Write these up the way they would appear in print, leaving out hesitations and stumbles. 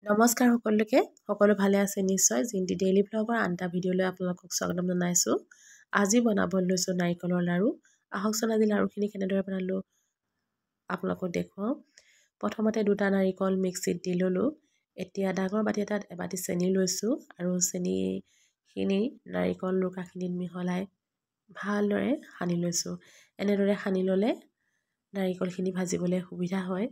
নমস্কাৰ সকলোকে সকলো ভালে আছে নিশ্চয় জিন্টি ডেইলি ব্লগৰ আনটা ভিডিঅ'লৈ আপোনালোকক স্বাগতম জনাইছোঁ আজি বনাব লৈছোঁ নাৰিকলৰ লাড়ু আহকচোন আজি লাড়ুখিনি কেনেদৰে বনালোঁ আপোনালোকক দেখুৱাওঁ প্ৰথমতে দুটা নাৰিকল মিক্সিত দি ল'লোঁ এতিয়া ডাঙৰ বাটি এটাত এবাটি চেনি লৈছোঁ আৰু চেনিখিনি নাৰিকল ৰুকাখিনিত মিহলাই ভালদৰে সানি লৈছোঁ এনেদৰে সানি ল'লে নাৰিকলখিনি ভাজিবলৈ সুবিধা হয়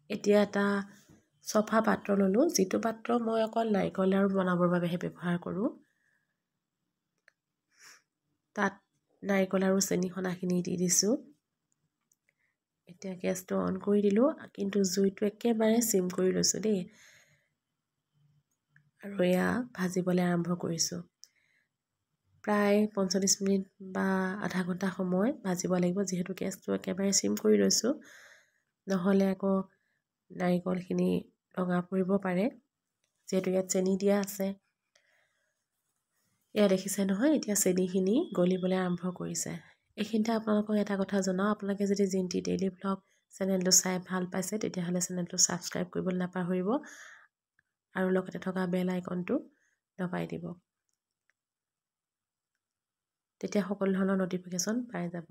এতিয়া এটা সফা পাত্ৰ ললোঁ যিটো পাত্ৰ মই অকল নাৰিকল লাড়ু বনাবৰ বাবেহে ব্যৱহাৰ কৰোঁ তাত নাৰিকল আৰু চেনি খনাখিনি দি দিছোঁ এতিয়া গেছটো অন কৰি দিলোঁ কিন্তু জুইটো একেবাৰে সিম কৰি লৈছোঁ দেই আৰু এয়া ভাজিবলৈ আৰম্ভ কৰিছোঁ প্ৰায় 45 মিনিট বা আধা ঘণ্টা সময় ভাজিব লাগিব যিহেতু গেছটো একেবাৰে সিম কৰি লৈছোঁ নহ'লে আকৌ নাৰিকলখিনি ৰঙা পৰিব পাৰে যেহেতু ইয়াত চেনি দিয়া আছে এয়া দেখিছে নহয় এতিয়া চেনিখিনি গলিবলৈ আৰম্ভ কৰিছে এইখিনিতে আপোনালোকক এটা কথা জনাওঁ আপোনালোকে যদি জিন্টি ডেইলি ব্লগ চেনেলটো চাই ভাল পাইছে তেতিয়াহ'লে চেনেলটো ছাবস্ক্ৰাইব কৰিবলৈ নাপাহৰিব আৰু লগতে থকা বেল আইকনটো দবাই দিব তেতিয়া সকলো ধৰণৰ নটিফিকেশ্যন পাই যাব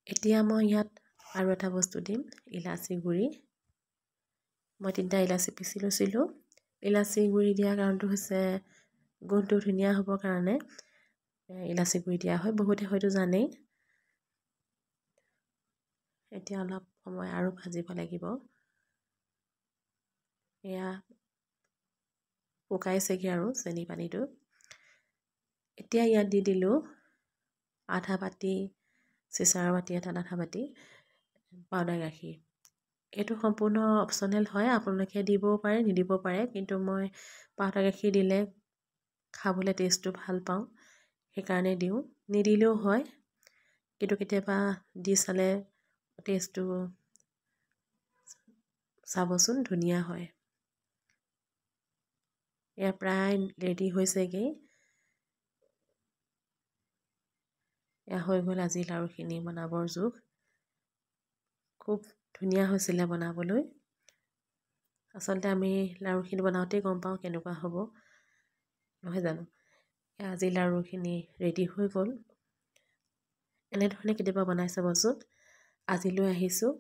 এতিয়া মই ইয়াত আৰু এটা বস্তু দিম ইলাচি গুড়ি মই 3টা ইলাচি পিচি লৈছিলোঁ ইলাচি গুড়ি দিয়াৰ কাৰণটো হৈছে গোন্ধটো ধুনীয়া হ'বৰ কাৰণে ইলাচি গুড়ি দিয়া হয় বহুতে হয়তো জানেই এতিয়া অলপ সময় আৰু ভাজিব লাগিব এয়া শুকাইছেগৈ আৰু চেনি পানীটো এতিয়া ইয়াত দি দিলোঁ আধা বাটি চিচাৰৰ বাটি এটাত আধা বাটি পাউডাৰ গাখীৰ এইটো সম্পূৰ্ণ অপশ্যনেল হয় আপোনালোকে দিবও পাৰে নিদিব পাৰে কিন্তু মই পাউডাৰ গাখীৰ দিলে খাবলৈ টেষ্টটো ভাল পাওঁ সেইকাৰণে দিওঁ নিদিলেও হয় কিন্তু কেতিয়াবা দি চালে টেষ্টটো চাবচোন ধুনীয়া হয় এয়া প্ৰায় ৰেডি হৈছেগৈ এয়া হৈ গ'ল আজি লাড়ুখিনি বনাবৰ জোখ খুব ধুনীয়া হৈছিলে বনাবলৈ আচলতে আমি লাড়ুখিনি বনাওঁতেই গম পাওঁ কেনেকুৱা হ'ব নহয় জানো আজি লাড়ুখিনি ৰেডি হৈ গ'ল এনেধৰণে কেতিয়াবা বনাই চাবচোন আজিলৈ আহিছোঁ